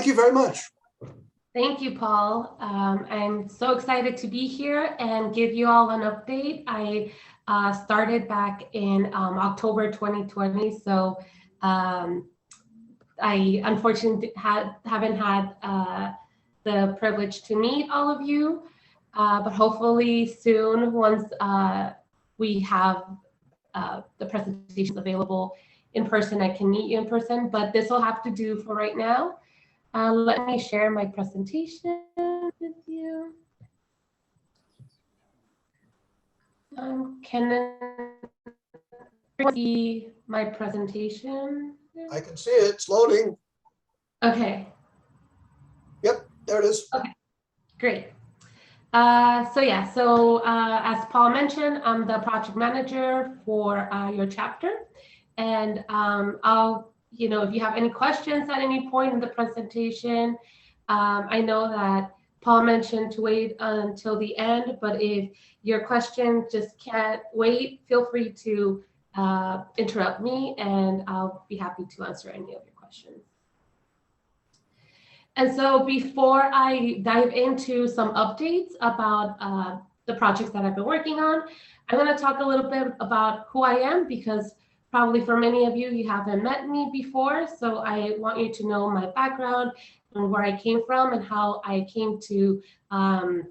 thank you very much. Thank you, Paul. I'm so excited to be here and give you all an update. I started back in October 2020, so I unfortunately haven't had the privilege to meet all of you, but hopefully soon, once we have the presentations available in person, I can meet you in person, but this will have to do for right now. Let me share my presentation with you. Can you see my presentation? I can see it. It's loading. Okay. Yep, there it is. Okay, great. So as Paul mentioned, I'm the project manager for your chapter, and if you have any questions at any point in the presentation, I know that Paul mentioned to wait until the end, but if your question just can't wait, feel free to interrupt me and I'll be happy to answer any of your questions. And so before I dive into some updates about the projects that I've been working on, I'm going to talk a little bit about who I am, because probably for many of you, you haven't met me before. So I want you to know my background and where I came from and how I came to PV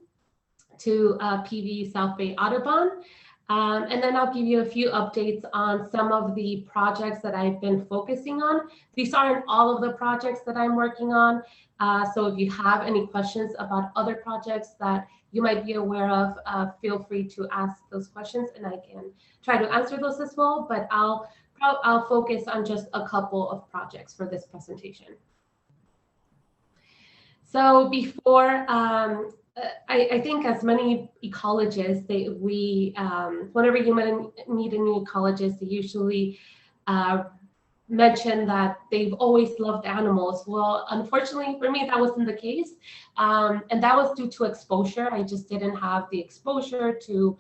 South Bay Audubon. And then I'll give you a few updates on some of the projects that I've been focusing on. These aren't all of the projects that I'm working on. So if you have any questions about other projects that you might be aware of, feel free to ask those questions and I can try to answer those as well. But I'll focus on just a couple of projects for this presentation. So before, I think as many ecologists, whenever you meet a new ecologist, they usually mention that they've always loved animals. Well, unfortunately for me, that wasn't the case. And that was due to exposure. I just didn't have the exposure to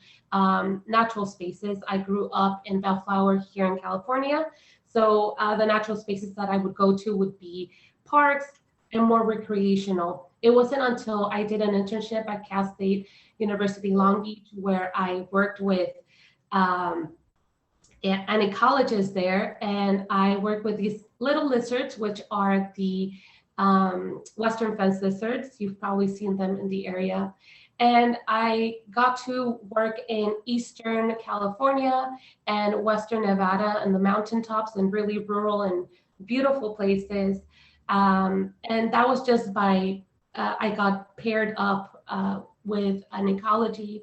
natural spaces. I grew up in Bellflower here in California. So the natural spaces that I would go to would be parks and more recreational. It wasn't until I did an internship at Cal State University Long Beach where I worked with an ecologist there, and I worked with these little lizards, which are the western fence lizards. You've probably seen them in the area. And I got to work in Eastern California and Western Nevada and the mountaintops and really rural and beautiful places. And that was just by, I got paired up with an ecology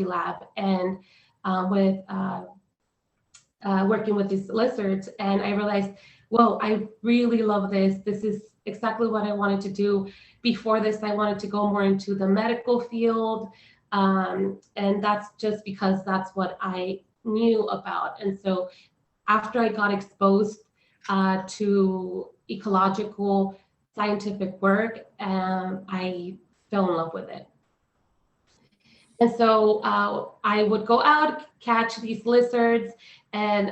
lab, and with working with these lizards. And I realized, whoa, I really love this. This is exactly what I wanted to do. Before this, I wanted to go more into the medical field. And that's just because that's what I knew about. And so after I got exposed to ecological scientific work, I fell in love with it. And so I would go out, catch these lizards, and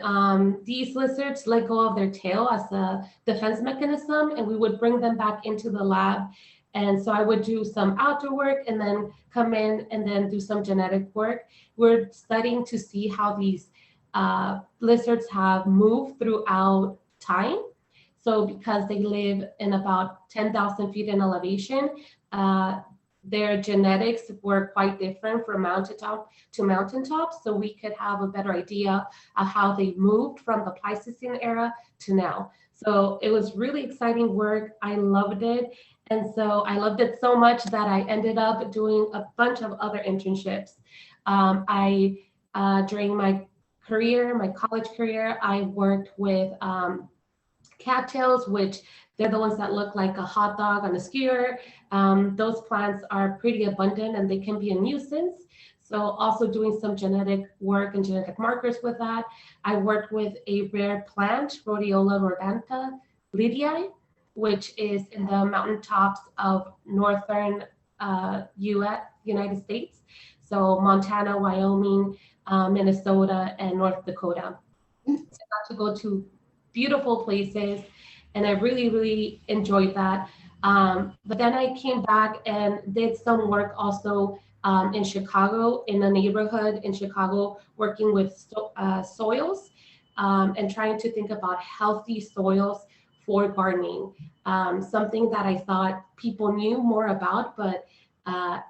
these lizards let go of their tail as a defense mechanism, and we would bring them back into the lab. And so I would do some outdoor work and then come in and then do some genetic work. We're studying to see how these lizards have moved throughout time. So because they live in about 10,000 feet in elevation, their genetics were quite different from mountaintop to mountaintop. So we could have a better idea of how they moved from the Pleistocene era to now. So it was really exciting work. I loved it. And so I loved it so much that I ended up doing a bunch of other internships. During my career, my college career, I worked with cattails, which they're the ones that look like a hot dog on a skewer. Those plants are pretty abundant and they can be a nuisance. So also doing some genetic work and genetic markers with that. I worked with a rare plant, Rhodiola rhodantha lidii, which is in the mountaintops of northern United States. So Montana, Wyoming, Minnesota, and North Dakota. So I got to go to beautiful places and I really, really enjoyed that. But then I came back and did some work also in Chicago, in a neighborhood in Chicago, working with soils and trying to think about healthy soils for gardening. Something that I thought people knew more about, but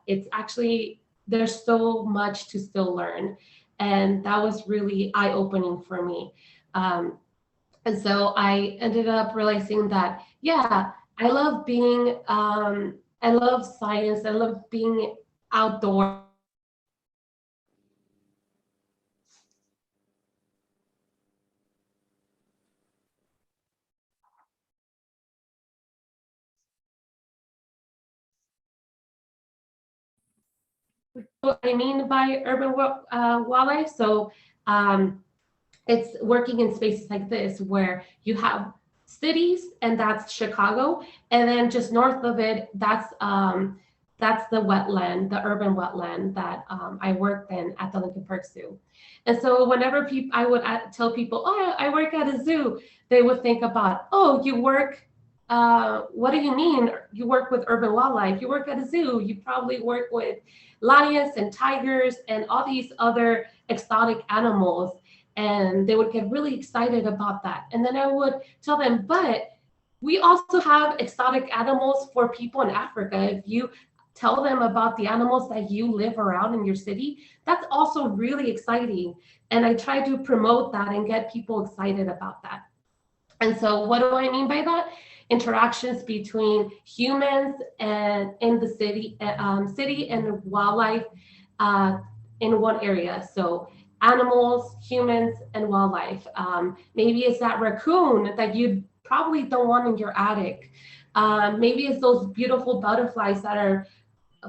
it's actually, there's so much to still learn. And that was really eye-opening for me. And so I ended up realizing that, yeah, I love being, I love science, I love being outdoors. What I mean by urban wildlife. So it's working in spaces like this where you have cities, and that's Chicago, and then just north of it, that's the wetland, the urban wetland that I worked in at the Lincoln Park Zoo. And so whenever I would tell people, oh, I work at a zoo, they would think about, oh, you work. What do you mean? You work with urban wildlife? You work at a zoo? You probably work with lions and tigers and all these other exotic animals. And they would get really excited about that. And then I would tell them, but we also have exotic animals for people in Africa. If you tell them about the animals that you live around in your city, that's also really exciting. And I try to promote that and get people excited about that. And so what do I mean by that? Interactions between humans and in the city and wildlife in one area. So animals, humans, and wildlife. Maybe it's that raccoon that you probably don't want in your attic. Maybe it's those beautiful butterflies that are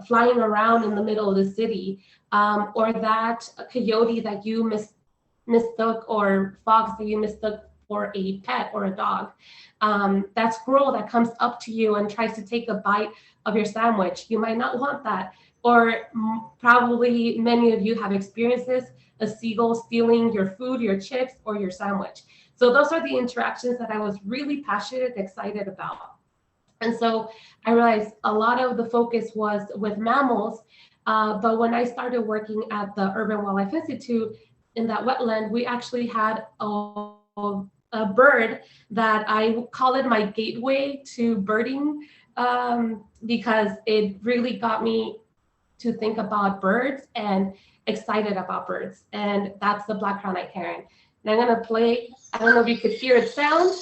flying around in the middle of the city, or that coyote that you mistook, or fox that you mistook for a pet or a dog. That squirrel that comes up to you and tries to take a bite of your sandwich. You might not want that. Or probably many of you have experienced this, a seagull stealing your food, your chips, or your sandwich. So those are the interactions that I was really passionate, excited about. And so I realized a lot of the focus was with mammals, but when I started working at the Urban Wildlife Institute in that wetland, we actually had a bird that I call it my gateway to birding, because it really got me to think about birds and excited about birds. And that's the Black-crowned Night Heron. And I'm gonna play, I don't know if you could hear it sound.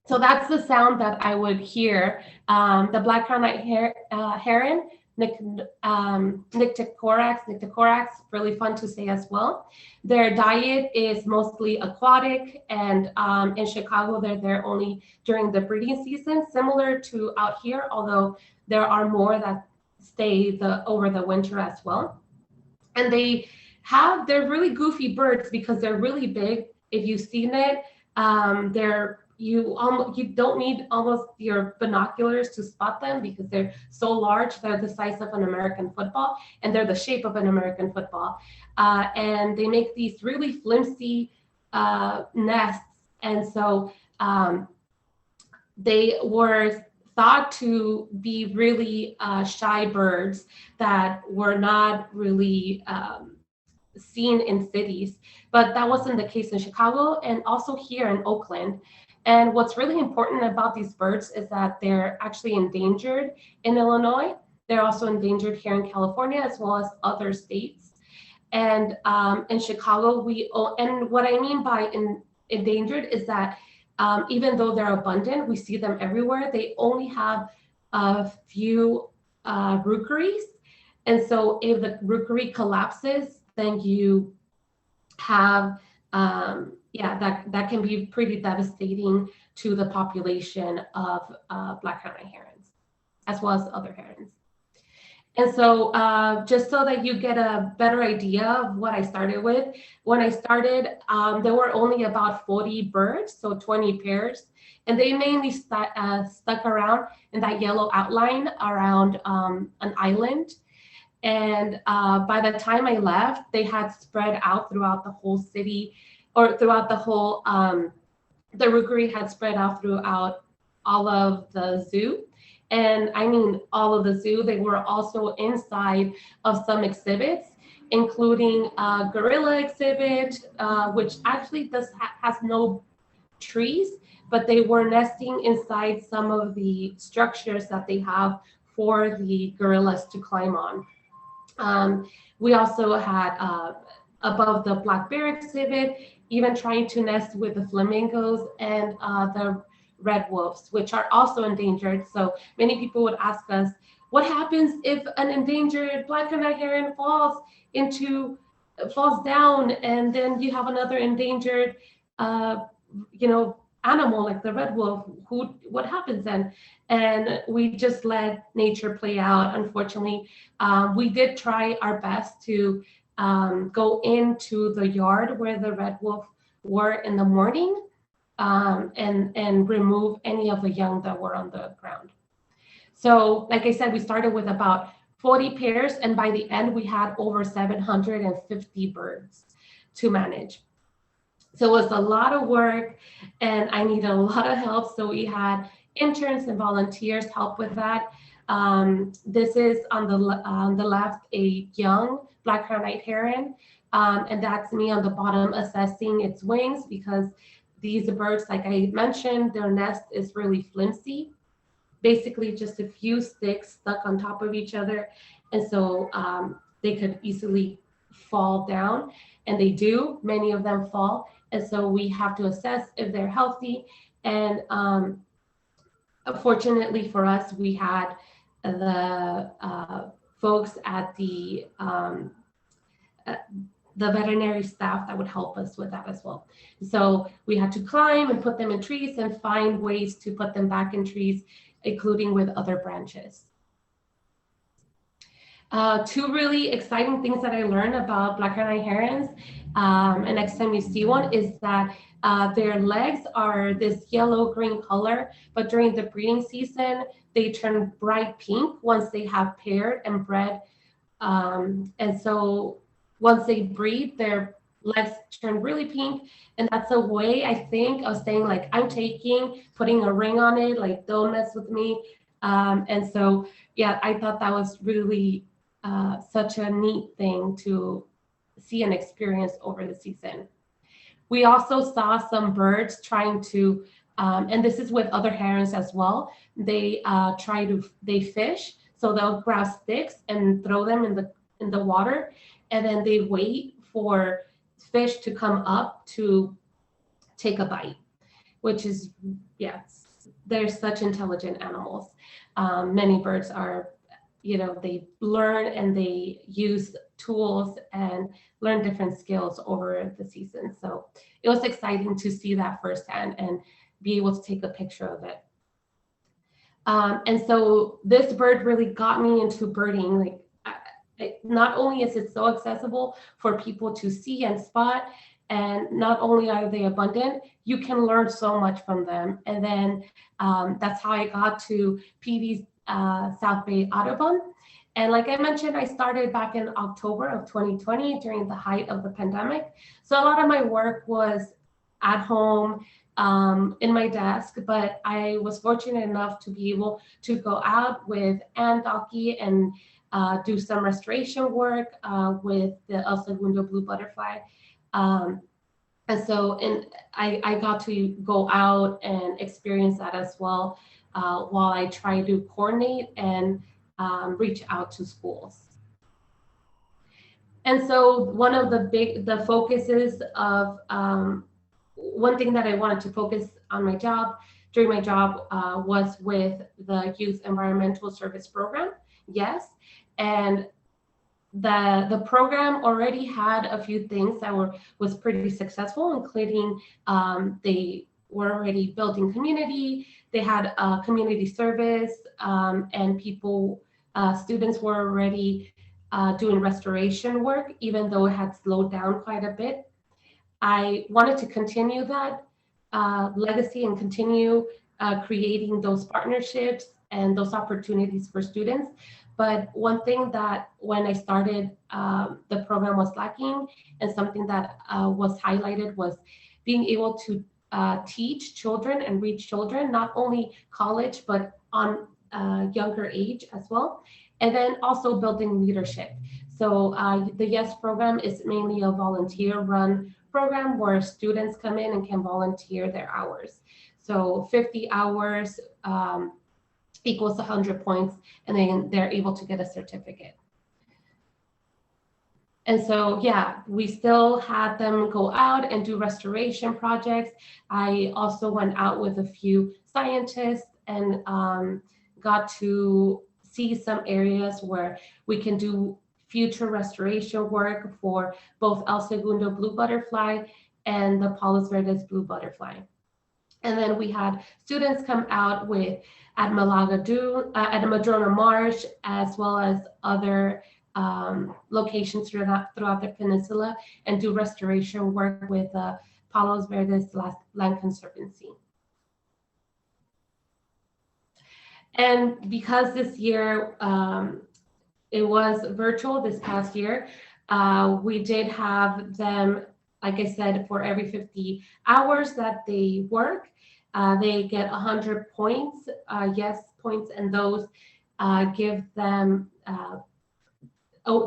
So that's the sound that I would hear. The Black-crowned Night Heron, Nycticorax, really fun to say as well. Their diet is mostly aquatic, and in Chicago, they're there only during the breeding season, similar to out here, although there are more that stay over the winter as well. And they're really goofy birds because they're really big. If you've seen it, you don't need almost your binoculars to spot them because they're so large. They're the size of an American football, and they're the shape of an American football. And they make these really flimsy nests. And so they were thought to be really shy birds that were not really seen in cities. But that wasn't the case in Chicago and also here in Oakland. And what's really important about these birds is that they're actually endangered in Illinois. They're also endangered here in California, as well as other states. And in Chicago, and what I mean by endangered is that even though they're abundant, we see them everywhere, they only have a few rookeries. And so if the rookery collapses, then you have that can be pretty devastating to the population of Black-crowned Night herons, as well as other herons. And so just so that you get a better idea of what I started with, when I started, there were only about 40 birds, so 20 pairs, and they mainly stuck around in that yellow outline around an island. And by the time I left, they had spread out throughout the whole city, or throughout the whole, the rookery had spread out throughout all of the zoo. And I mean, all of the zoo. They were also inside of some exhibits, including a gorilla exhibit, which actually has no trees, but they were nesting inside some of the structures that they have for the gorillas to climb on. We also had above the black bear exhibit, even trying to nest with the flamingos and the red wolves, which are also endangered. So many people would ask us, what happens if an endangered black-crowned night heron falls down, and then you have another endangered, animal like the red wolf? What happens then? And we just let nature play out. Unfortunately, we did try our best to go into the yard where the red wolf were in the morning, and remove any of the young that were on the ground. So, like I said, we started with about 40 pairs, and by the end, we had over 750 birds to manage. So it was a lot of work, and I needed a lot of help. So we had interns and volunteers help with that. This is on the left, a young black-crowned night heron, and that's me on the bottom assessing its wings, because these birds, like I mentioned, their nest is really flimsy, basically just a few sticks stuck on top of each other. And so they could easily fall down, and they do, many of them fall. And so we have to assess if they're healthy. And fortunately for us, we had the folks at the veterinary staff that would help us with that as well. So we had to climb and put them in trees and find ways to put them back in trees, including with other branches. Two really exciting things that I learned about black-crowned night herons, and next time you see one, is that their legs are this yellow-green color, but during the breeding season, they turn bright pink once they have paired and bred. And so once they breed, their legs turn really pink. And that's a way, I think, of saying, like, I'm putting a ring on it, like, don't mess with me. And so, yeah, I thought that was really such a neat thing to see and experience over the season. We also saw some birds trying to, and this is with other herons as well, they fish. So they'll grab sticks and throw them in the water, and then they wait for fish to come up to take a bite, which is, yes, they're such intelligent animals. Many birds are, they learn and they use tools and learn different skills over the season. So it was exciting to see that firsthand and be able to take a picture of it. And so this bird really got me into birding. Like, not only is it so accessible for people to see and spot, and not only are they abundant, you can learn so much from them. And then that's how I got to PV's South Bay Audubon. And like I mentioned, I started back in October of 2020 during the height of the pandemic. So a lot of my work was at home, in my desk, but I was fortunate enough to be able to go out with Ann Docky and do some restoration work with the El Segundo blue butterfly. And so I got to go out and experience that as well, while I try to coordinate and reach out to schools. And so one of the focuses of, one thing that I wanted to focus on during my job was with the Youth Environmental Service Program, yes. And the program already had a few things that was pretty successful, including they were already building community. They had community service, and students were already doing restoration work, even though it had slowed down quite a bit. I wanted to continue that legacy and continue creating those partnerships and those opportunities for students. But one thing that when I started, the program was lacking, and something that was highlighted was being able to teach children and reach children, not only college, but on younger age as well. And then also building leadership. So the YES program is mainly a volunteer run program where students come in and can volunteer their hours. So 50 hours equals 100 points, and then they're able to get a certificate. And so, yeah, we still had them go out and do restoration projects. I also went out with a few scientists and got to see some areas where we can do future restoration work for both El Segundo blue butterfly and the Palos Verdes blue butterfly. And then we had students come out with at Malaga Dune, at Madrona Marsh, as well as other locations throughout the peninsula, and do restoration work with Palos Verdes Land Conservancy. And because this year it was virtual this past year, we did have them, like I said, for every 50 hours that they work, they get 100 points, YES points, and those give them,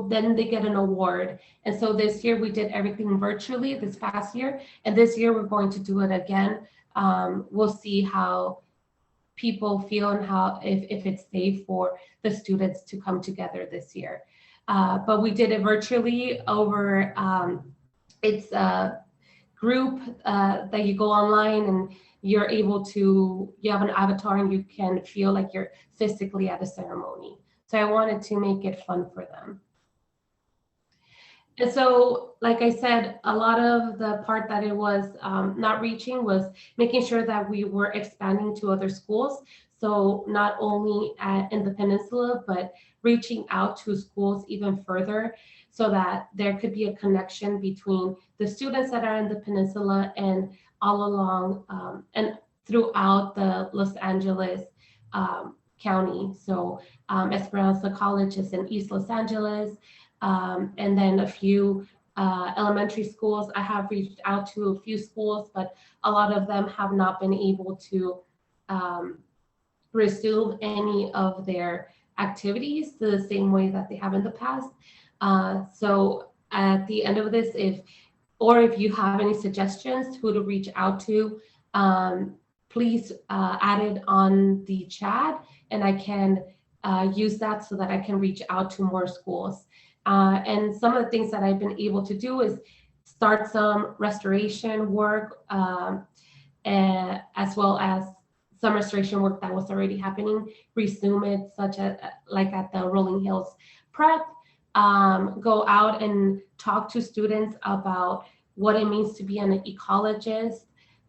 then they get an award. And so this year we did everything virtually this past year, and this year we're going to do it again. We'll see how people feel and how if it's safe for the students to come together this year. But we did it virtually over, it's a group that you go online and you're able to, you have an avatar and you can feel like you're physically at a ceremony. So I wanted to make it fun for them. And so, like I said, a lot of the part that it was not reaching was making sure that we were expanding to other schools. So not only in the peninsula, but reaching out to schools even further so that there could be a connection between the students that are in the peninsula and all along and throughout the Los Angeles County. So Esperanza College is in East Los Angeles. And then a few elementary schools. I have reached out to a few schools, but a lot of them have not been able to resume any of their activities the same way that they have in the past. So at the end of this, if you have any suggestions who to reach out to, please add it on the chat, and I can use that so that I can reach out to more schools. And some of the things that I've been able to do is start some restoration work, as well as some restoration work that was already happening, resume it, such as like at the Rolling Hills Prep, go out and talk to students about what it means to be an ecologist,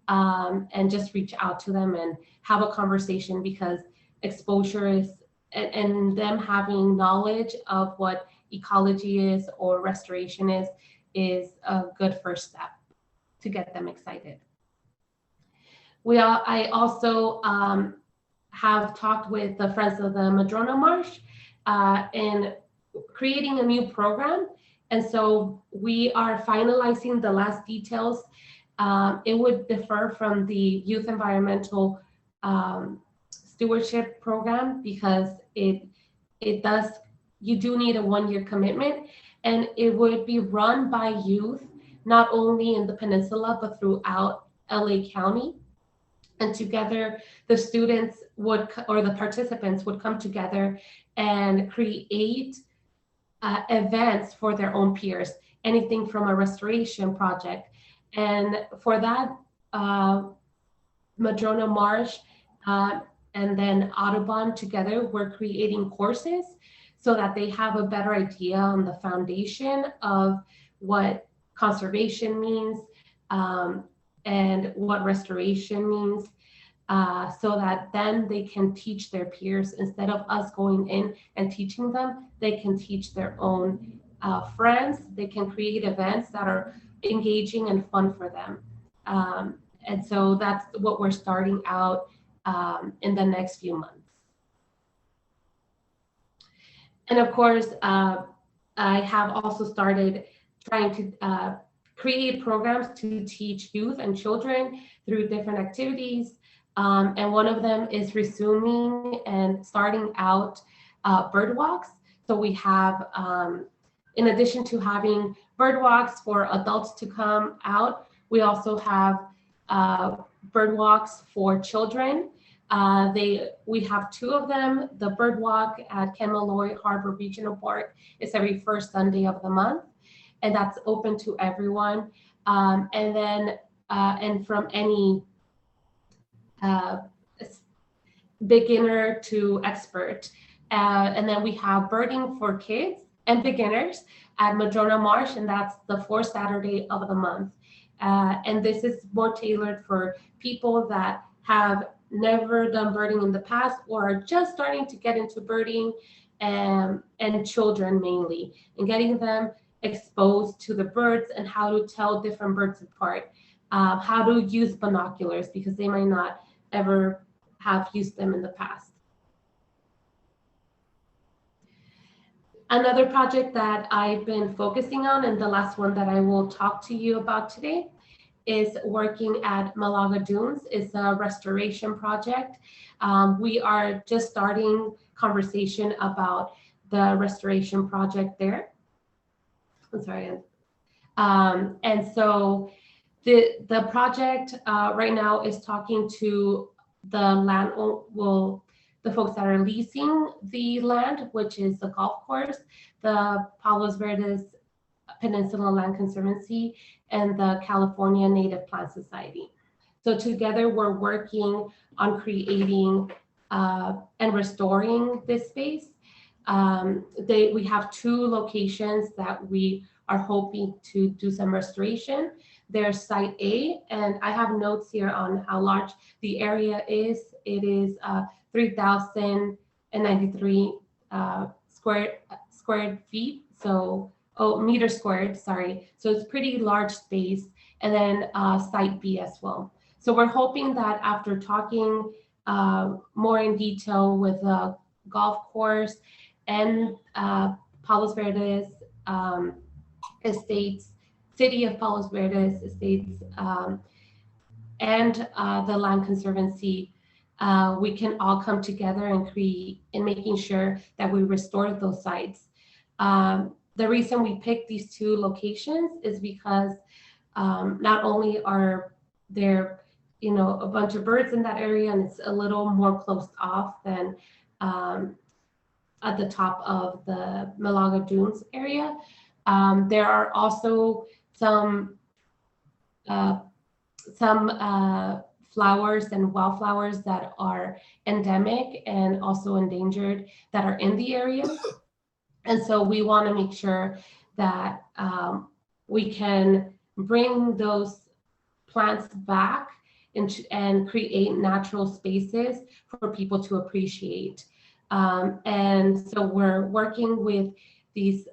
and just reach out to them and have a conversation, because exposure is, and them having knowledge of what ecology is or restoration is a good first step to get them excited. I also have talked with the Friends of the Madrona Marsh in creating a new program. And so we are finalizing the last details. It would differ from the Youth Environmental Stewardship Program, because you do need a 1-year commitment, and it would be run by youth, not only in the peninsula, but throughout LA County. And together the students or the participants would come together and create events for their own peers, anything from a restoration project. And for that, Madrona Marsh and then Audubon together, we're creating courses so that they have a better idea on the foundation of what conservation means, and what restoration means, so that then they can teach their peers. Instead of us going in and teaching them, they can teach their own friends. They can create events that are engaging and fun for them. And so that's what we're starting out in the next few months. And of course, I have also started trying to create programs to teach youth and children through different activities. And one of them is resuming and starting out bird walks. So we have, in addition to having bird walks for adults to come out, we also have bird walks for children. We have two of them. The bird walk at Kemaloi Harbor Regional Park is every first Sunday of the month, and that's open to everyone. And from any beginner to expert. And then we have birding for kids and beginners at Madrona Marsh, and that's the fourth Saturday of the month. And this is more tailored for people that have never done birding in the past or are just starting to get into birding, and children mainly, and getting them exposed to the birds and how to tell different birds apart, how to use binoculars because they might not ever have used them in the past. Another project that I've been focusing on, and the last one that I will talk to you about today, is working at Malaga Dunes. It's a restoration project. We are just starting conversation about the restoration project there. I'm sorry. And so the project right now is talking to the folks that are leasing the land, which is the golf course, the Palos Verdes Peninsula Land Conservancy, and the California Native Plant Society. So together we're working on creating and restoring this space. We have two locations that we are hoping to do some restoration. There's Site A, and I have notes here on how large the area is. It is 3,093 square feet, so meters squared, sorry. So it's pretty large space, and then Site B as well. So we're hoping that after talking more in detail with the golf course and Palos Verdes Estates, City of Palos Verdes Estates, and the Land Conservancy, we can all come together and create in making sure that we restore those sites. The reason we picked these two locations is because not only are there, a bunch of birds in that area, and it's a little more closed off than at the top of the Malaga Dunes area. There are also some flowers and wildflowers that are endemic and also endangered that are in the area. And so we want to make sure that we can bring those plants back and create natural spaces for people to appreciate. And so we're working with these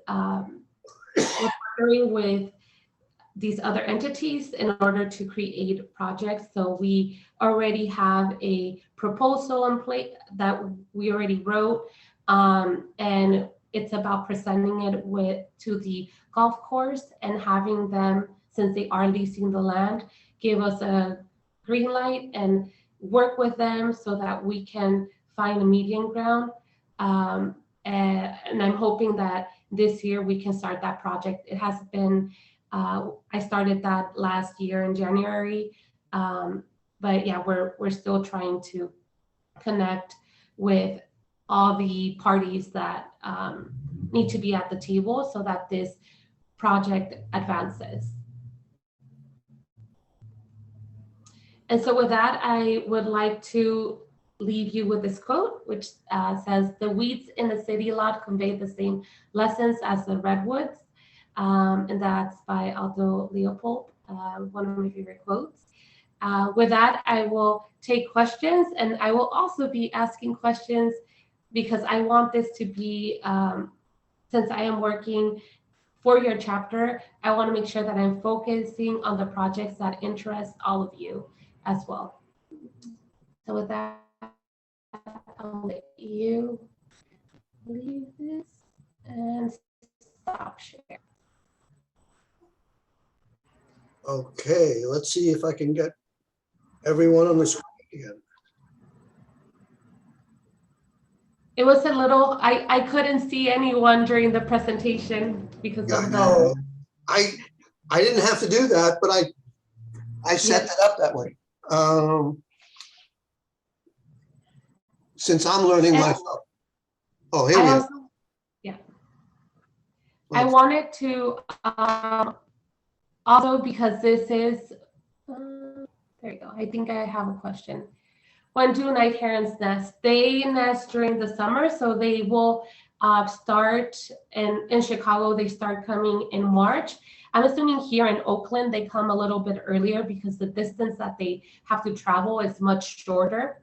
other entities in order to create projects. So we already have a proposal in place that we already wrote, and it's about presenting it to the golf course and having them, since they are leasing the land, give us a green light and work with them so that we can find a median ground. And I'm hoping that this year we can start that project. It has been, I started that last year in January, but yeah, we're still trying to connect with all the parties that need to be at the table so that this project advances. And so with that, I would like to leave you with this quote, which says, "The weeds in the city lot convey the same lessons as the redwoods." And that's by Aldo Leopold, one of my favorite quotes. With that, I will take questions, and I will also be asking questions because I want this to be, since I am working for your chapter, I want to make sure that I'm focusing on the projects that interest all of you as well. So with that, I'll let you leave this. and stop share. Okay, let's see if I can get everyone on the screen again. It was a little, I couldn't see anyone during the presentation because Yeah, I of know. the. I didn't have to do that, but I set it up that way. Since I'm learning And myself. Oh, here I we are. also, yeah. I wanted to also, because this is, there you go. I think I have a question. When do night herons nest? They nest during the summer, so they will start in Chicago. They start coming in March. I'm assuming here in Oakland, they come a little bit earlier because the distance that they have to travel is much shorter.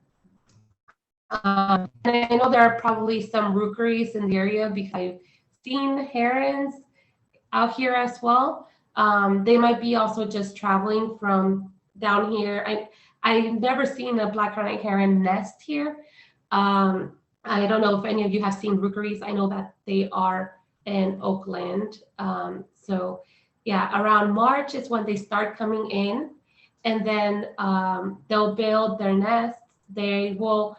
And I know there are probably some rookeries in the area because I've seen herons out here as well. They might be also just traveling from down here. I've never seen a black-crowned night heron nest here. I don't know if any of you have seen rookeries. I know that they are in Oakland. So yeah, around March is when they start coming in, and then they'll build their nests. They will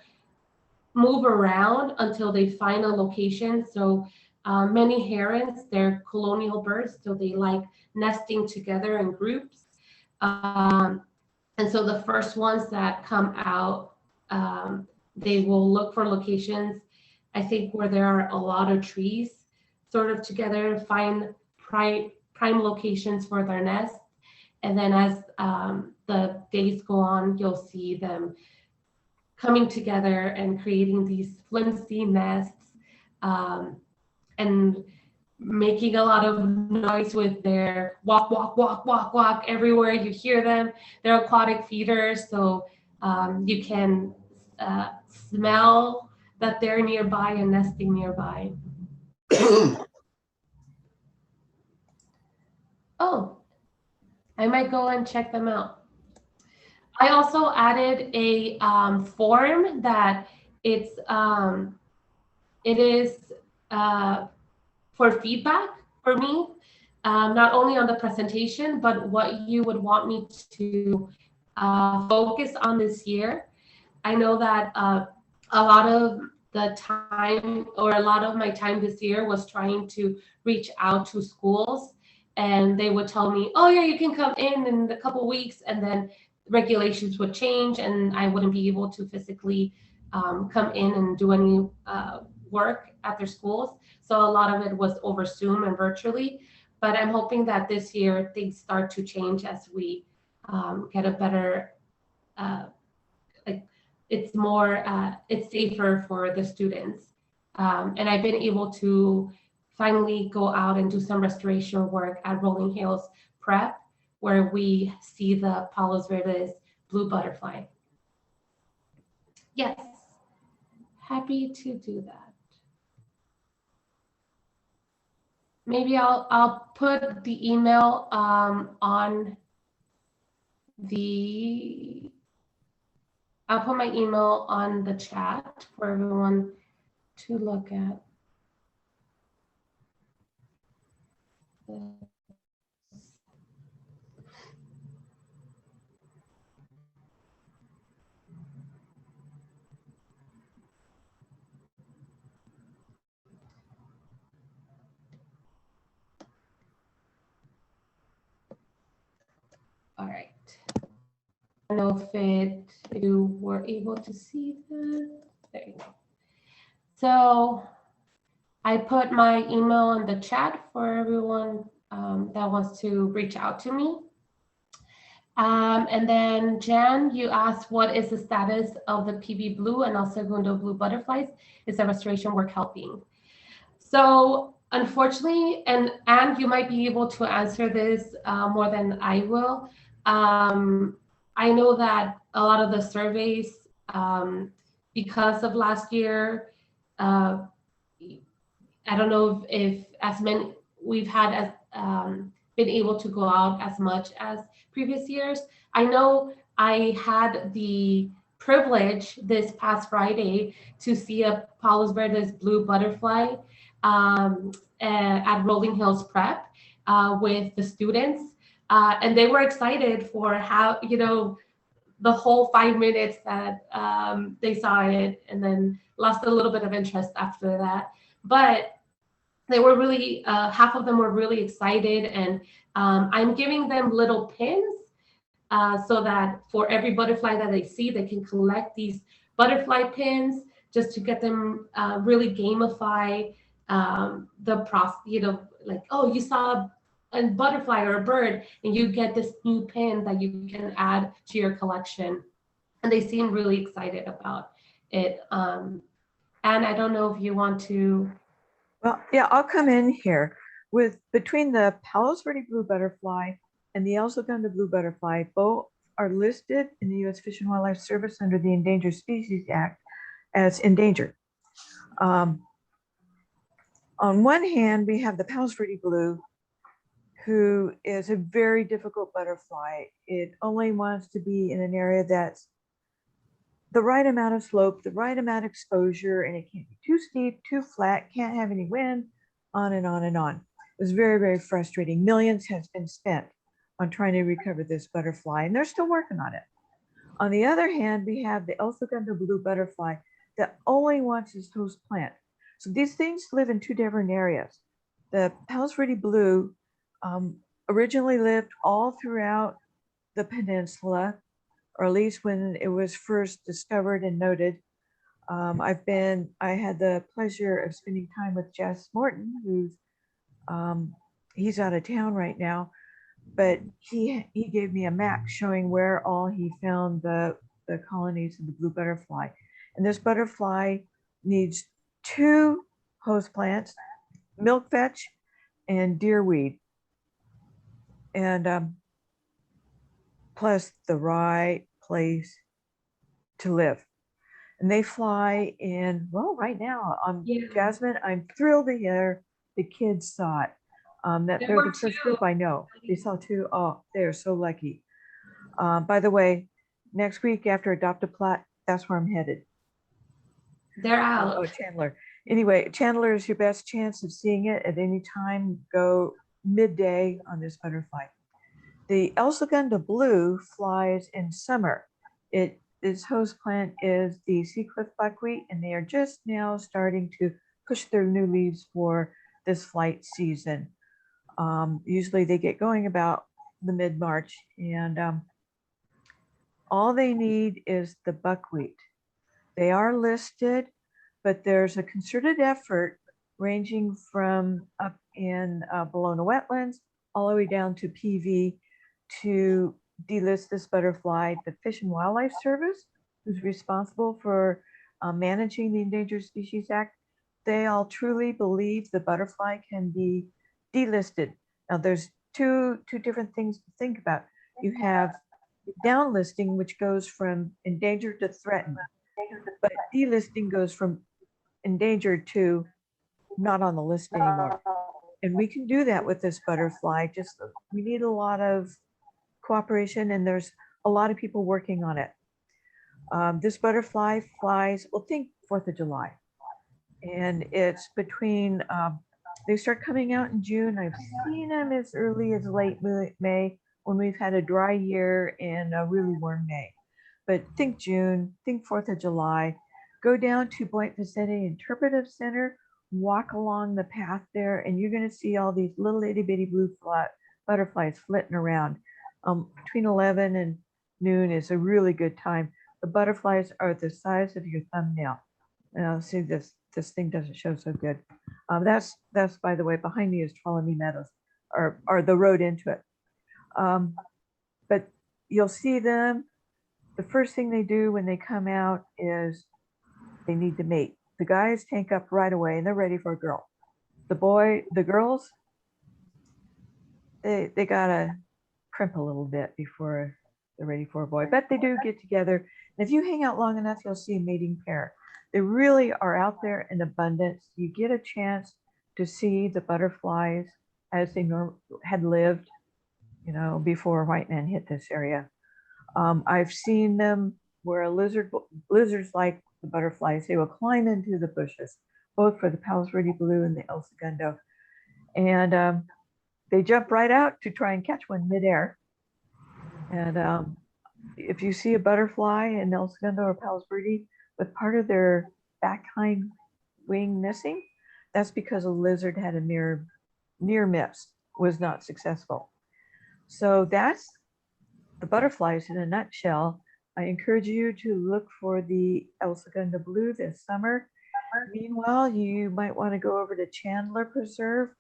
move around until they find a location. So many herons, they're colonial birds, so they like nesting together in groups. And so the first ones that come out, they will look for locations, I think, where there are a lot of trees sort of together and find prime locations for their nests. And then as the days go on, you'll see them coming together and creating these flimsy nests and making a lot of noise with their walk, walk, walk, walk, walk everywhere you hear them. They're aquatic feeders, so you can smell that they're nearby and nesting nearby. Oh, I might go and check them out. I also added a form that it is for feedback for me, not only on the presentation, but what you would want me to focus on this year. I know that a lot of the time, or a lot of my time this year, was trying to reach out to schools, and they would tell me, oh yeah, you can come in a couple weeks, and then regulations would change and I wouldn't be able to physically come in and do any work at their schools. So a lot of it was over Zoom and virtually, but I'm hoping that this year things start to change as we get a better, it's more, it's safer for the students. And I've been able to finally go out and do some restoration work at Rolling Hills Prep, where we see the Palos Verdes blue butterfly. Yes, happy to do that. Maybe I'll put the email on the, I'll put my email on the chat for everyone to look at. All right. I don't know if you were able to see that. There you go. So I put my email in the chat for everyone that wants to reach out to me. And then Jan, you asked what is the status of the PB blue and El Segundo blue butterflies? Is the restoration work helping? So unfortunately, and you might be able to answer this more than I will. I know that a lot of the surveys, because of last year, I don't know if as many we've had as been able to go out as much as previous years. I know I had the privilege this past Friday to see a Palos Verdes blue butterfly at Rolling Hills Prep with the students. And they were excited for how, the whole 5 minutes that they saw it, and then lost a little bit of interest after that. But they were really, half of them were really excited. And I'm giving them little pins so that for every butterfly that they see, they can collect these butterfly pins just to get them really gamify the process, like, oh, you saw a butterfly or a bird, and you get this new pin that you can add to your collection. And they seem really excited about it. And I don't know if you want to. Well, yeah, I'll come in here with between the Palos Verde blue butterfly and the El Segundo blue butterfly. Both are listed in the U.S. Fish and Wildlife Service under the Endangered Species Act as endangered. On one hand, we have the Palos Verde blue, who is a very difficult butterfly. It only wants to be in an area that's the right amount of slope, the right amount of exposure, and it can't be too steep, too flat, can't have any wind, on and on and on. It was very, very frustrating. Millions has been spent on trying to recover this butterfly, and they're still working on it. On the other hand, we have the El Segundo blue butterfly that only wants its host plant. So these things live in two different areas. The Palos Verde blue originally lived all throughout the peninsula, or at least when it was first discovered and noted. I had the pleasure of spending time with Jazmín, who's he's out of town right now, but he gave me a map showing where all he found the colonies of the blue butterfly. And this butterfly needs 2 host plants, milkvetch and deerweed, and plus the right place to live. And they fly in, well, right now, Jazmín, I'm thrilled to hear the kids saw it. That they're the first group I know. They saw 2. Oh, they're so lucky. By the way, next week after Adopt a Plot, that's where I'm headed. They're out. Oh, Chandler. Anyway, Chandler is your best chance of seeing it at any time. Go midday on this butterfly. The El Segundo blue flies in summer. Its host plant is the Seacliff buckwheat, and they are just now starting to push their new leaves for this flight season. Usually they get going about the mid-March, and all they need is the buckwheat. They are listed, but there's a concerted effort ranging from up in Bologna wetlands all the way down to PV to delist this butterfly. The Fish and Wildlife Service, who's responsible for managing the Endangered Species Act, they all truly believe the butterfly can be delisted. Now there's two different things to think about. You have downlisting, which goes from endangered to threatened, but delisting goes from endangered to not on the list anymore. And we can do that with this butterfly. Just we need a lot of cooperation, and there's a lot of people working on it. This butterfly flies, well, think 4th of July. And it's between, they start coming out in June. I've seen them as early as late May when we've had a dry year and a really warm May. But think June, think 4th of July. Go down to Point Vicente Interpretive Center, walk along the path there, and you're going to see all these little itty bitty blue butterflies flitting around. Between 11 and noon is a really good time. The butterflies are the size of your thumbnail. Now, see, this thing doesn't show so good. That's by the way, behind me is Tuolumne Meadows, or the road into it. But you'll see them. The first thing they do when they come out is they need to mate. The guys tank up right away and they're ready for a girl. The girls, they gotta crimp a little bit before they're ready for a boy, but they do get together. And if you hang out long enough, you'll see a mating pair. They really are out there in abundance. You get a chance to see the butterflies as they had lived, before white men hit this area. I've seen them where lizards like the butterflies, they will climb into the bushes. both for the Palos Verde blue and the El Segundo. And they jump right out to try and catch one midair. And if you see a butterfly in El Segundo or Palos Verde with part of their back hind wing missing, that's because a lizard had a near miss, was not successful. So that's the butterflies in a nutshell. I encourage you to look for the El Segundo blue this summer. Meanwhile, you might want to go over to Chandler Preserve,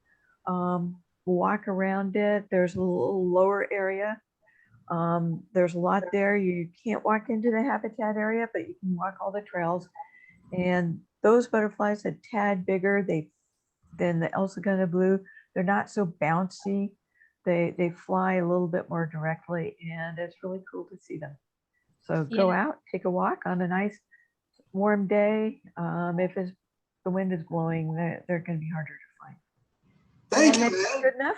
walk around it. There's a little lower area. There's a lot there. You can't walk into the habitat area, but you can walk all the trails. And those butterflies are a tad bigger than the El Segundo blue. They're not so bouncy. They fly a little bit more directly, and it's really cool to see them. So go out, take a walk on a nice warm day. If the wind is blowing, they're going to be harder to find. Thank you, And man. that's good enough.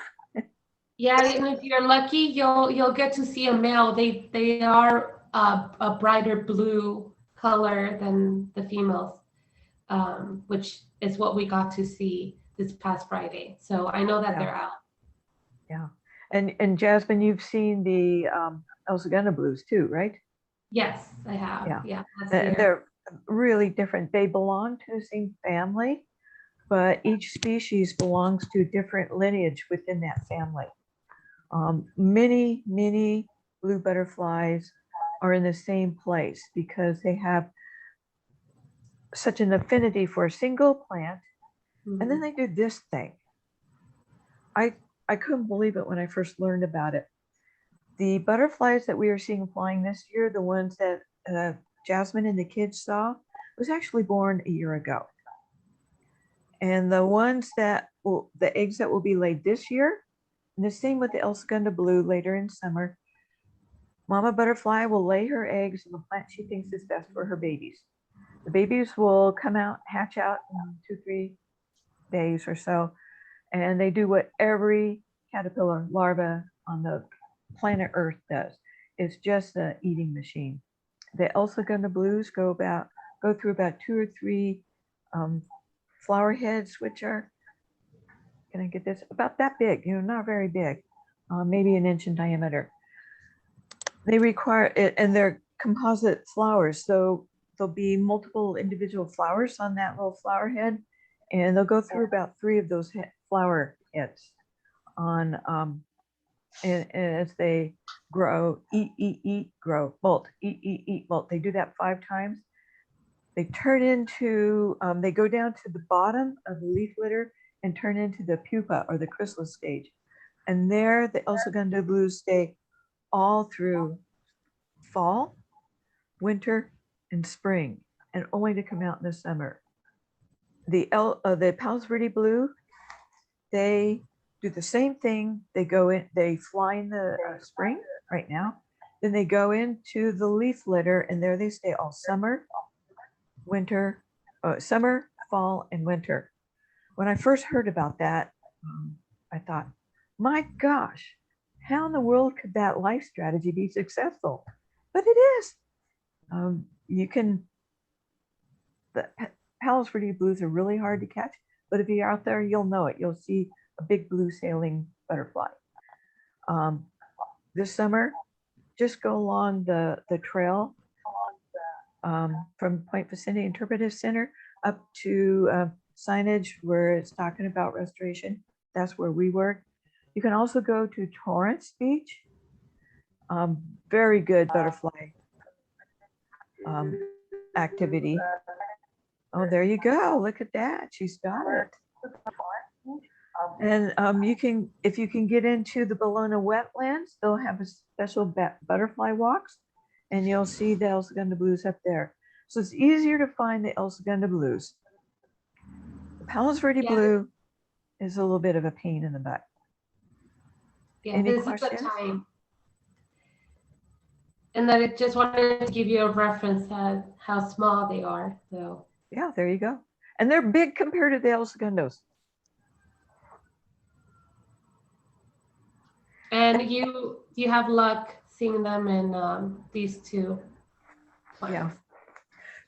Yeah, and if you're lucky, you'll get to see a male. They are a brighter blue color than the females, which is what we got to see this past Friday. So I know that they're out. Yeah, and Jazmine, you've seen the El Segundo blues too, right? Yes, I have. Yeah, And they're really different. They belong to the same family, but each species belongs to a different lineage within that family. Many blue butterflies are in the same place because they have such an affinity for a single plant. And then they do this thing. I couldn't believe it when I first learned about it. The butterflies that we are seeing flying this year, the ones that Jazmine and the kids saw, was actually born a year ago. And the ones the eggs that will be laid this year, and the same with the El Segundo blue later in summer, Mama butterfly will lay her eggs in the plant she thinks is best for her babies. The babies will come out, hatch out in 2-3 days or so, and they do what every caterpillar larva on the planet Earth does. It's just an eating machine. The El Segundo blues go through about 2 or 3 flower heads, which are, can I get this, about that big, not very big, maybe an inch in diameter. They require it, and they're composite flowers, so there'll be multiple individual flowers on that little flower head, and they'll go through about 3 of those flower heads on and as they grow, eat, grow, molt, eat, molt. They do that 5 times. They turn into, they go down to the bottom of the leaf litter and turn into the pupa or the chrysalis stage. And there the El Segundo blues stay all through fall, winter, and spring, and only to come out in the summer. The Palos Verde blue, they do the same thing. They go in, they fly in the spring right now. Then they go into the leaf litter, and there they stay all summer, winter, summer, fall, and winter. When I first heard about that, I thought, my gosh, how in the world could that life strategy be successful? But it is. The Palos Verde blues are really hard to catch, but if you're out there, you'll know it. You'll see a big blue sailing butterfly. This summer, just go along the trail from Point Vicinity Interpretive Center up to signage where it's talking about restoration. That's where we work. You can also go to Torrance Beach. Very good butterfly activity. Oh, there you go. Look at that. She's got it. And you can, if you can get into the Bologna wetlands, they'll have a special butterfly walks, and you'll see the El Segundo blues up there. So it's easier to find the El Segundo blues. The Palos Verde blue is a little bit of a pain in the butt. Yeah, Any this questions? is the time. And I just wanted to give you a reference at how small they are. So yeah, there you go. And they're big compared to the El Segundos. And you have luck seeing them in these 2 plants. Yeah.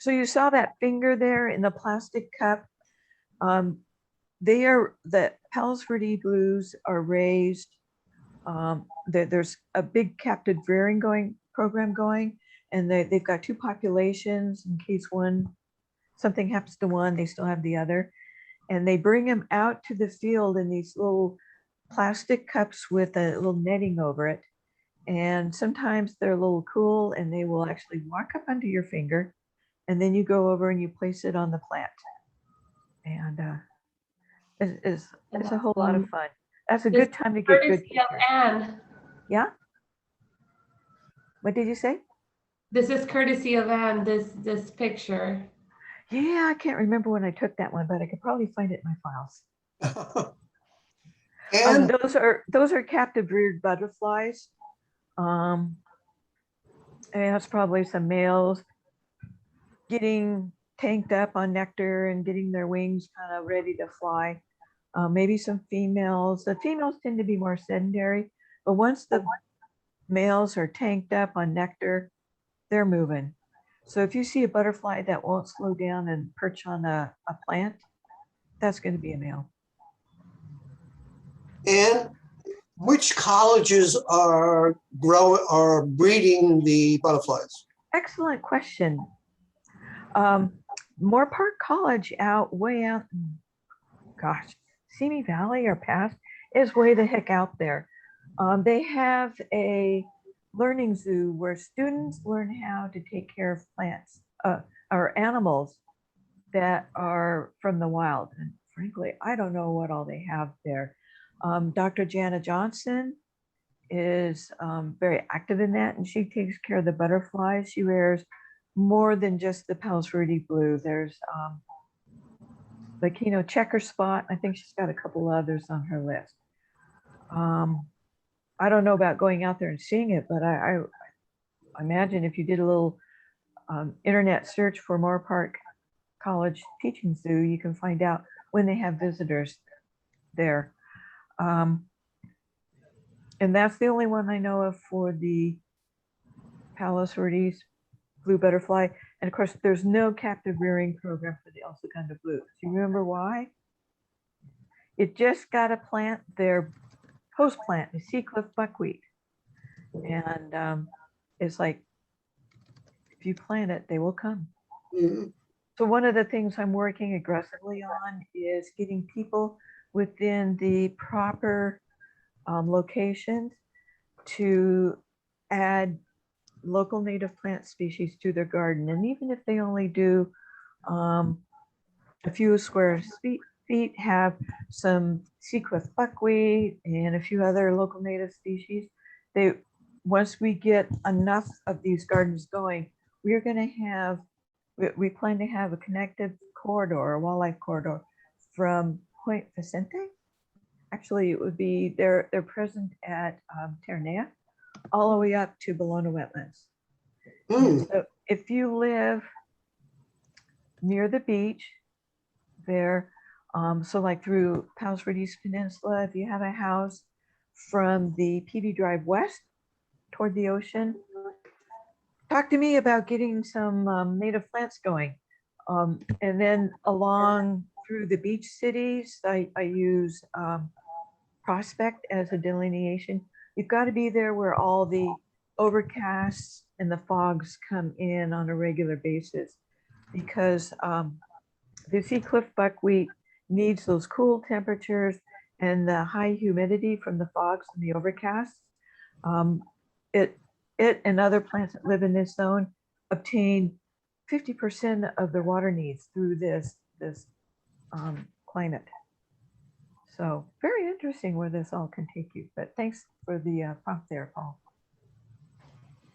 So you saw that finger there in the plastic cup. The Palos Verde blues are raised. There's a big captive rearing program going, and they've got two populations in case something happens to one, they still have the other. And they bring them out to the field in these little plastic cups with a little netting over it. And sometimes they're a little cool and they will actually walk up under your finger, and then you go over and you place it on the plant. And it's a whole lot of fun. That's a good time to get good Courtesy of pictures. Anne. Yeah? What did you say? This is courtesy of Anne, this picture. Yeah, I can't remember when I took that one, but I could probably find it in my files. And Those are captive reared butterflies. And that's probably some males getting tanked up on nectar and getting their wings kind of ready to fly. Maybe some females. The females tend to be more sedentary, but once the males are tanked up on nectar, they're moving. So if you see a butterfly that won't slow down and perch on a plant, that's going to be a male. and which colleges are breeding the butterflies? Excellent question. Moore Park College way out, gosh, Simi Valley or past is way the heck out there. They have a learning zoo where students learn how to take care of plants or animals that are from the wild. And frankly, I don't know what all they have there. Dr. Jana Johnson is very active in that, and she takes care of the butterflies. She wears more than just the Palos Verde blue. There's the Kino checker spot. I think she's got a couple others on her list. I don't know about going out there and seeing it, but I imagine if you did a little internet search for Moore Park College Teaching Zoo, you can find out when they have visitors there. And that's the only one I know of for the Palos Verdes blue butterfly. And of course, there's no captive rearing program for the El Segundo blue. Do you remember why? It just got a plant, their host plant, the Seacliff buckwheat. And it's like, if you plant it, they will come. Mm-hmm. So one of the things I'm working aggressively on is getting people within the proper locations to add local native plant species to their garden. And even if they only do a few square feet, have some Seacliff buckwheat and a few other local native species, once we get enough of these gardens going, we plan to have a connected corridor, a wildlife corridor from Point Vicente. Actually, it would be, they're present at Terranea, all the way up to Bologna wetlands. So if you live near the beach there, so like through Palos Verdes Peninsula, if you have a house from the PD Drive west toward the ocean, talk to me about getting some native plants going. And then along through the beach cities, I use Prospect as a delineation. You've got to be there where all the overcasts and the fogs come in on a regular basis, because the Seacliff buckwheat needs those cool temperatures and the high humidity from the fogs and the overcasts. It and other plants that live in this zone obtain 50% of their water needs through this climate. So very interesting where this all can take you. But thanks for the prompt there, Paul.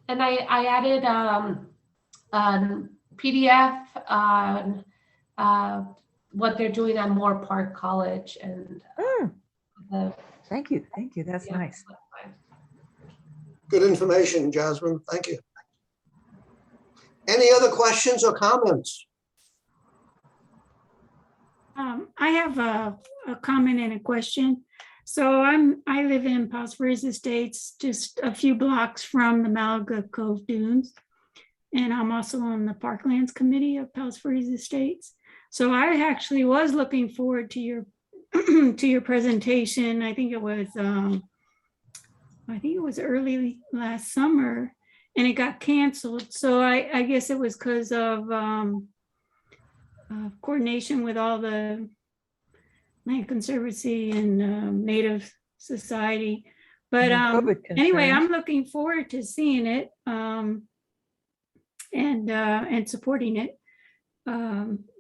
And I added PDF on what they're doing at Moore Park College, and Thank you. That's nice. Good information, Jazmine. Thank you. Any other questions or comments? I have a comment and a question. So I live in Palos Verdes Estates, just a few blocks from the Malaga Cove Dunes. And I'm also on the Parklands Committee of Palos Verdes Estates. So I actually was looking forward to your to your presentation. I think it was early last summer, and it got canceled. So I guess it was because of coordination with all the Land Conservancy and Native Society. But COVID anyway, concerns. I'm looking forward to seeing it and supporting it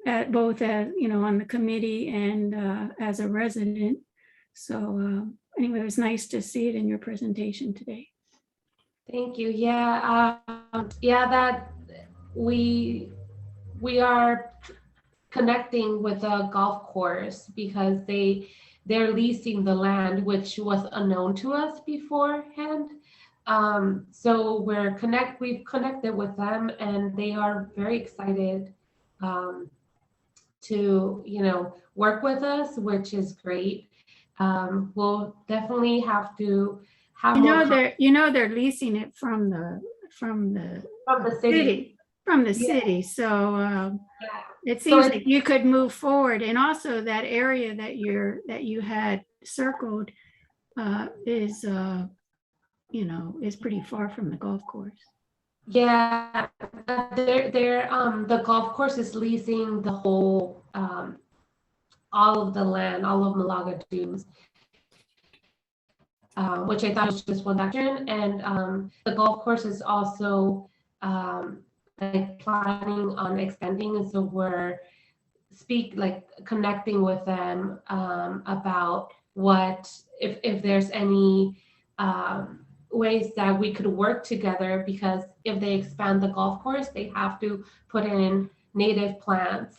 at both as on the committee and as a resident. So anyway, it was nice to see it in your presentation today. Thank you. Yeah, that we are connecting with a golf course because they're leasing the land, which was unknown to us beforehand. So we've connected with them, and they are very excited to work with us, which is great. We'll definitely have to have they're leasing it from the city. city. So Yeah. it seems like you could move forward, and also that area that you had circled is pretty far from the golf course. Yeah, the golf course is leasing the whole all of the land, all of Malaga Dunes, which I thought was just one section. And the golf course is also planning on extending, and so we're connecting with them about what if there's any ways that we could work together, because if they expand the golf course, they have to put in native plants,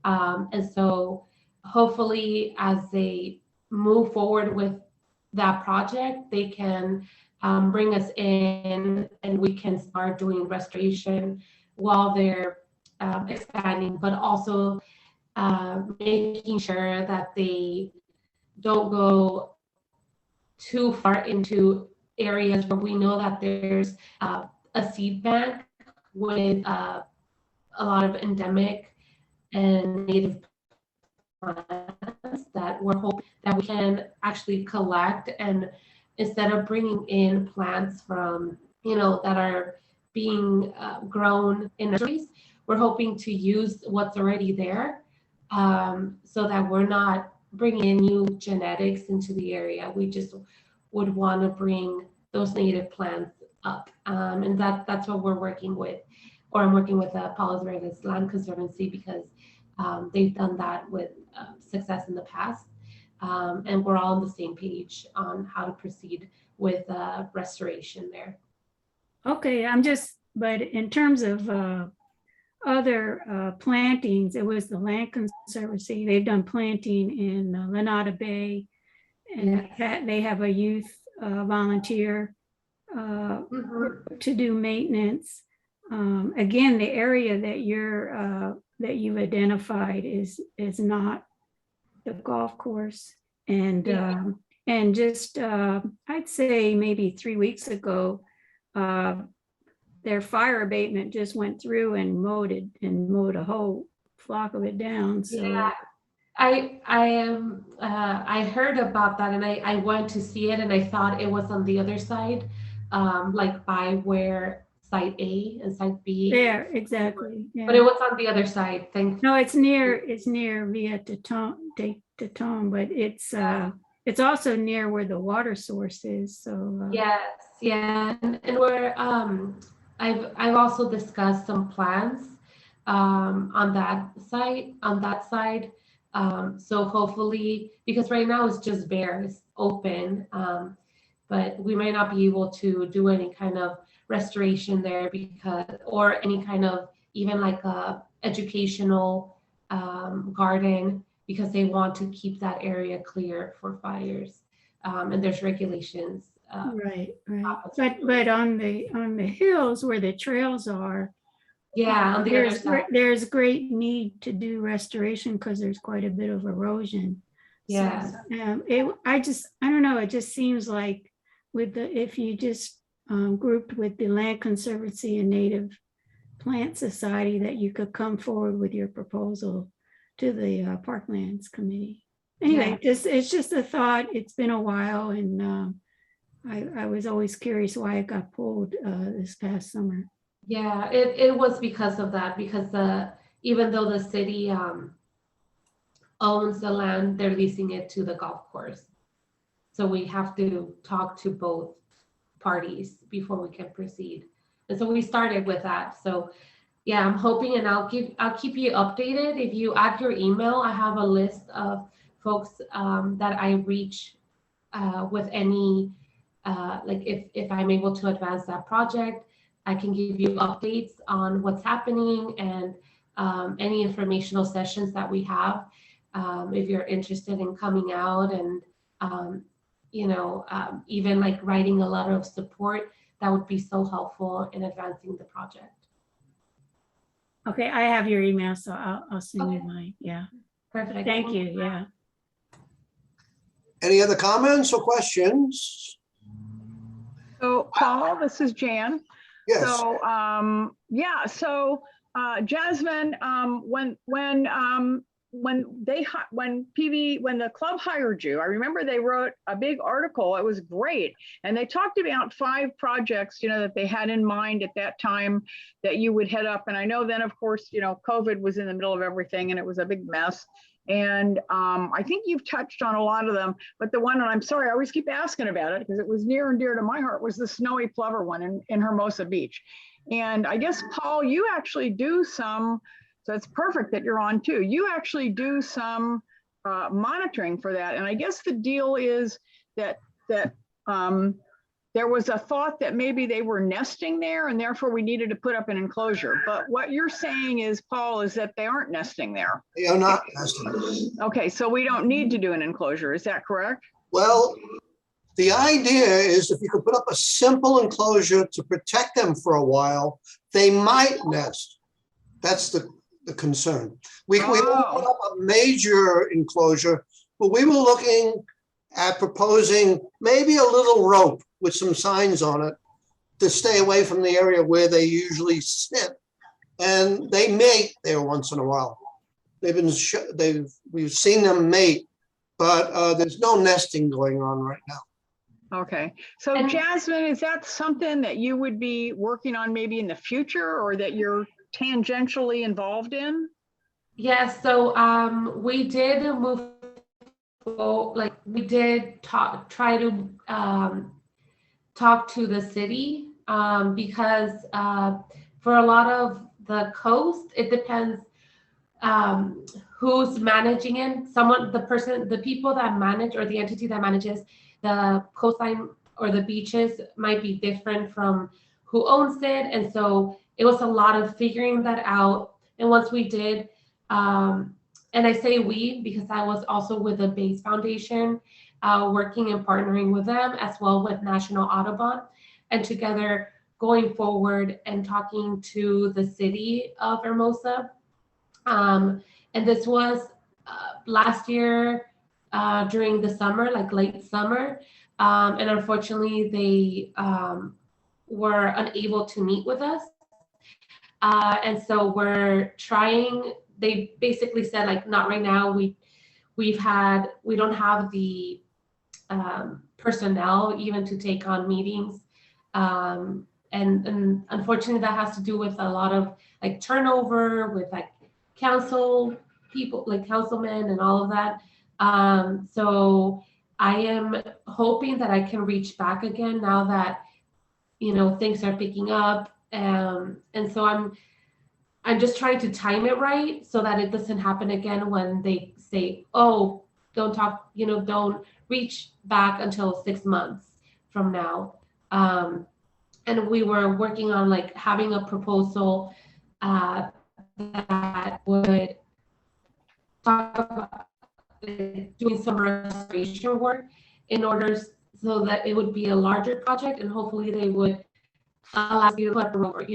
and so hopefully as they move forward with that project, they can bring us in and we can start doing restoration while they're expanding, but also making sure that they don't go too far into areas where we know that there's a seed bank with a lot of endemic and native plants that we're hoping that we can actually collect, and instead of bringing in plants from that are being grown in nurseries, we're hoping to use what's already there, so that we're not bringing in new genetics into the area. We just would want to bring those native plants up, and that's what we're working with, or I'm working with Palos Verdes Land Conservancy, because they've done that with success in the past, and we're all on the same page on how to proceed with restoration there. Okay, but in terms of other plantings, it was the Land Conservancy. They've done planting in Lanada Bay, and they have a youth volunteer to do maintenance. Again, the area that you've identified is not the golf course, and just I'd say maybe 3 weeks ago, their fire abatement just went through and mowed a whole flock of it down. So yeah, I heard about that, and I went to see it, and I thought it was on the other side, like by where site A and site B. Yeah, exactly. Yeah. But it was on the other side. No, it's near Villa de Tom, but it's also near where the water source is. So yes, yeah, and we're I've also discussed some plans on that side. So hopefully, because right now it's just bare, it's open, but we might not be able to do any kind of restoration there, or any kind of even like a educational garden, because they want to keep that area clear for fires, and there's regulations. Right. But on the hills where the trails are, on the other side, there's great need to do restoration because there's quite a bit of erosion. Yes. So, I don't know. It just seems like if you just grouped with the Land Conservancy and Native Plant Society, that you could come forward with your proposal Parklands Committee. Anyway, it's just a thought. It's been a while, and I was always curious why it got pulled this past summer. Yeah, it was because of that, because even though the city owns the land, they're leasing it to the golf course. So we have to talk to both parties before we can proceed. And so we started with that. So yeah, I'm hoping, and I'll keep you updated. If you add your email, I have a list of folks that I reach with any, like if I'm able to advance that project, I can give you updates on what's happening and any informational sessions that we have. If you're interested in coming out and, even like writing a letter of support, that would be so helpful in advancing the project. Okay, I have your email, so I'll send you mine. Yeah. Perfect. Thank you. Yeah. Any other comments or questions? So Paul, this is Jan. Yes. So, yeah, so Jazmine, when the club hired you, I remember they wrote a big article. It was great. And they talked about 5 projects, that they had in mind at that time that you would head up. And I know then, of course, COVID was in the middle of everything and it was a big mess. And I think you've touched on a lot of them, but the one, and I'm sorry, I always keep asking about it because it was near and dear to my heart, was the snowy plover one in Hermosa Beach. And I guess, Paul, you actually do some, so it's perfect that you're on too. You actually do some monitoring for that. And I guess the deal is that there was a thought that maybe they were nesting there and therefore we needed to put up an enclosure. But what you're saying is, Paul, is that they aren't nesting there. They are not nesting. Okay, so we don't need to do an enclosure. Is that correct? Well, the idea is if you could put up a simple enclosure to protect them for a while, they might nest. That's the concern. We won't put up a major enclosure, but we were looking at proposing maybe a little rope with some signs on it to stay away from the area where they usually sit. And they mate there once in a while. We've seen them mate, but there's no nesting going on right now. Okay. So Jazmine, is that something that you would be working on maybe in the future or that you're tangentially involved in? Yes, so we did move, like we did try to talk to the city because for a lot of the coast, it depends who's managing it. The people that manage, or the entity that manages the coastline or the beaches might be different from who owns it. And so it was a lot of figuring that out. And once we did, and I say we because I was also with the Base Foundation, working and partnering with them as well with National Audubon, and together going forward and talking to the city of Hermosa. And this was last year during the summer, like late summer. And unfortunately, they were unable to meet with us. And so we're trying, they basically said, like, not right now. We don't have the personnel even to take on meetings. And unfortunately, that has to do with a lot of like turnover with like council people, like councilmen and all of that. So I am hoping that I can reach back again now that, things are picking up. And so I'm just trying to time it right so that it doesn't happen again when they say, oh, don't talk, don't reach back until 6 months from now. And we were working on like having a proposal that would talk about doing some restoration work in order so that it would be a larger project, and hopefully they would allow you to put a rover,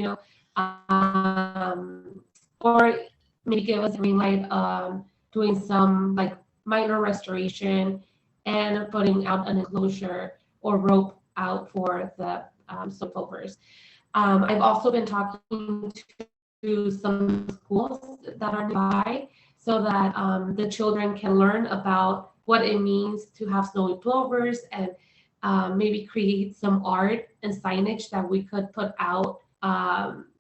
or maybe give us a green light doing some like minor restoration and putting out an enclosure or rope out for the snow-plovers. I've also been talking to some schools that are nearby. so that the children can learn about what it means to have snowy plovers, and maybe create some art and signage that we could put out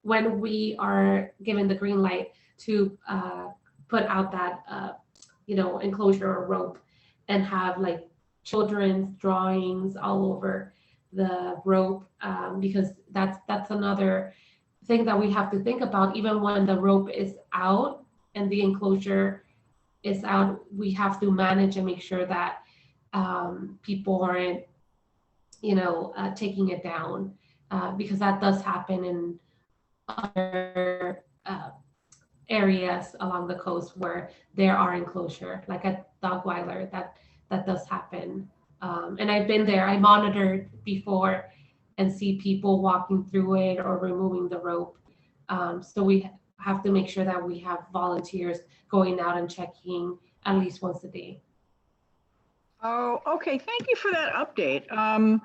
when we are given the green light to put out that enclosure or rope, and have like children's drawings all over the rope, because that's another thing that we have to think about. Even when the rope is out and the enclosure is out, we have to manage and make sure that people aren't taking it down, because that does happen in other areas along the coast where there are enclosure, like at Dogweiler, that does happen. And I've been there. I monitored before and see people walking through it or removing the rope. So we have to make sure that we have volunteers going out and checking at least once a day. Oh, okay. Thank you for that update. What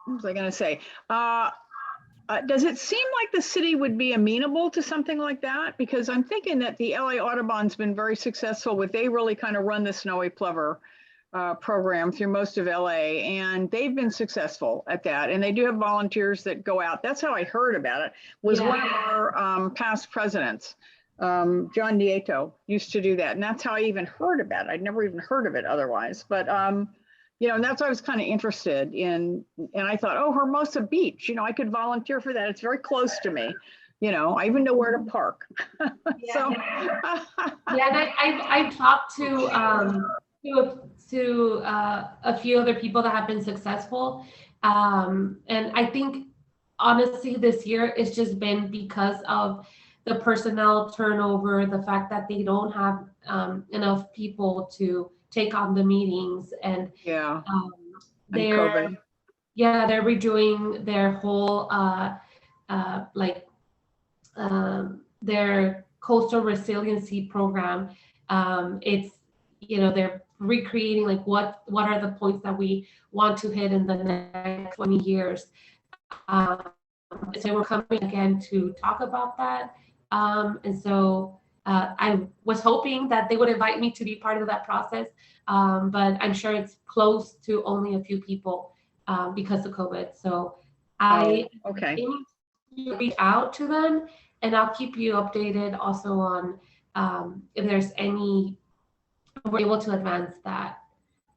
was I going to say? Does it seem like the city would be amenable to something like that? Because I'm thinking that the LA Audubon's been very successful with, they really kind of run the snowy plover program through most of LA, and they've been successful at that. And they do have volunteers that go out. That's how I heard about it, was one of our past presidents, John Nieto, used to do that. And that's how I even heard about it. I'd never even heard of it otherwise. But and that's why I was kind of interested in, and I thought, oh, Hermosa Beach, I could volunteer for that. It's very close to me. I even know where to park. So, and I talked to a few other people that have been successful. And I think, honestly, this year it's just been because of the personnel turnover, the fact that they don't have enough people to take on the meetings, and they're redoing their whole their coastal resiliency program. It's they're recreating like what are the points that we want to hit in the next 20 years. So we're coming again to talk about that, and so I was hoping that they would invite me to be part of that process, but I'm sure it's close to only a few people because of COVID. So I aim to reach out to them, and I'll keep you updated also on if there's any, we're able to advance that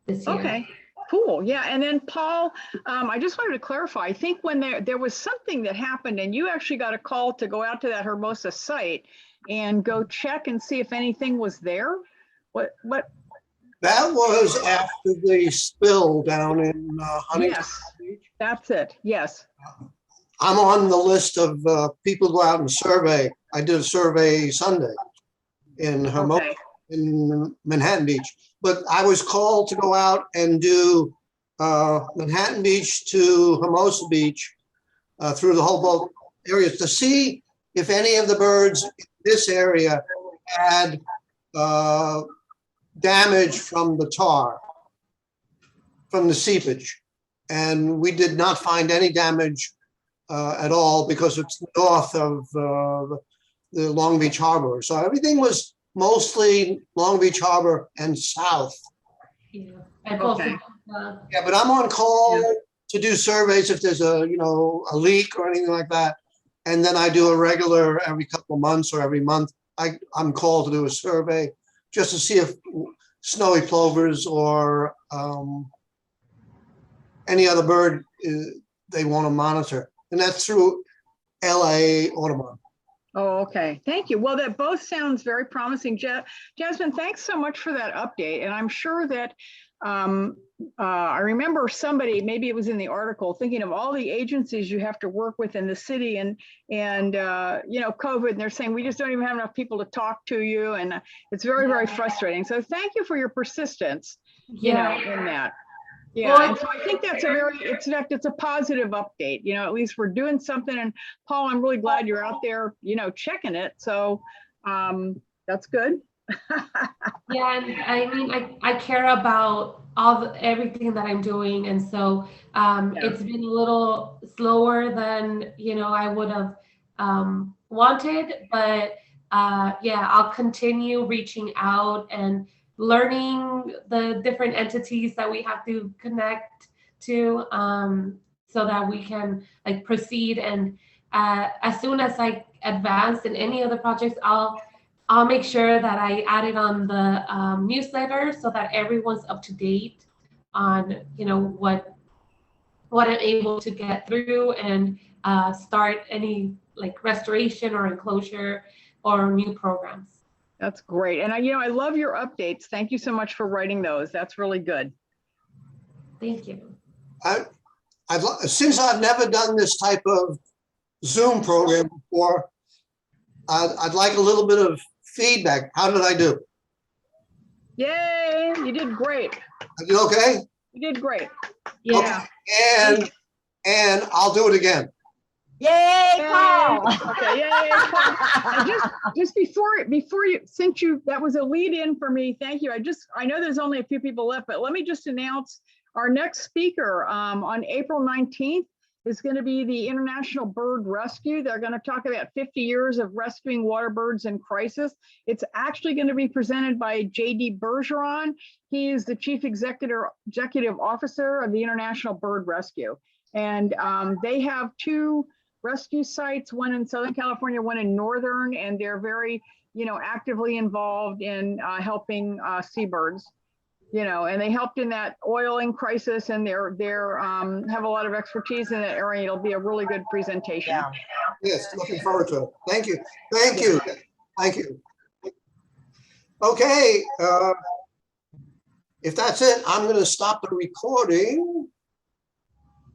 this year. Okay, cool. Yeah, and then Paul, I just wanted to clarify. I think when there was something that happened, and you actually got a call to go out to that Hermosa site and go check and see if anything was there. What? That was after the spill down in Huntington. Yes, that's it. Yes. I'm on the list of people who go out and survey. I did a survey Sunday in Hermosa, in Manhattan Beach, but I was called to go out and do Manhattan Beach to Hermosa Beach through the whole both areas to see if any of the birds in this area had damage from the tar, from the seepage. And we did not find any damage at all because it's north of the Long Beach Harbor. So everything was mostly Long Beach Harbor and south. Yeah, yeah, but I'm on call to do surveys if there's a leak or anything like that. And then I do a regular every couple of months or every month. I'm called to do a survey just to see if snowy plovers or any other bird they want to monitor. And that's through LA Audubon. Oh, okay. Thank you. Well, that both sounds very promising. Jazmine, thanks so much for that update. And I'm sure that I remember somebody, maybe it was in the article, thinking of all the agencies you have to work with in the city and COVID, and they're saying, we just don't even have enough people to talk to you. And it's very, very frustrating. So thank you for your persistence, in that. Yeah, and so I think that's it's a positive update. At least we're doing something. And Paul, I'm really glad you're out there, checking it. So that's good. Yeah, and I mean, I care about everything that I'm doing, and so it's been a little slower than I would have wanted, but yeah, I'll continue reaching out and learning the different entities that we have to connect to, so that we can like proceed. And as soon as I advance in any of the projects, I'll make sure that I add it on the newsletter so that everyone's up to date on, you know, what I'm able to get through and start any like restoration or enclosure or new programs. That's great. And I love your updates. Thank you so much for writing those. That's really good. Thank you. Since I've never done this type of Zoom program before, I'd like a little bit of feedback. How did I do? Yay, you did great. I did okay? You did great. Yeah. Okay. And I'll do it again. Yay, Paul! Okay, yay, Paul. And just before you, that was a lead in for me. Thank you. I know there's only a few people left, but let me just announce our next speaker on April 19th is going to be the International Bird Rescue. They're going to talk about 50 years of rescuing water birds in crisis. It's actually going to be presented by J.D. Bergeron. He is the Chief Executive Officer of the International Bird Rescue. And they have 2 rescue sites, one in Southern California, one in Northern, and they're very, actively involved in helping seabirds. And they helped in that oiling crisis, and they're have a lot of expertise in that area. It'll be a really good presentation. Yeah. Yes, looking forward to it. Thank you. Thank you. Thank you. Okay. If that's it, I'm going to stop the recording.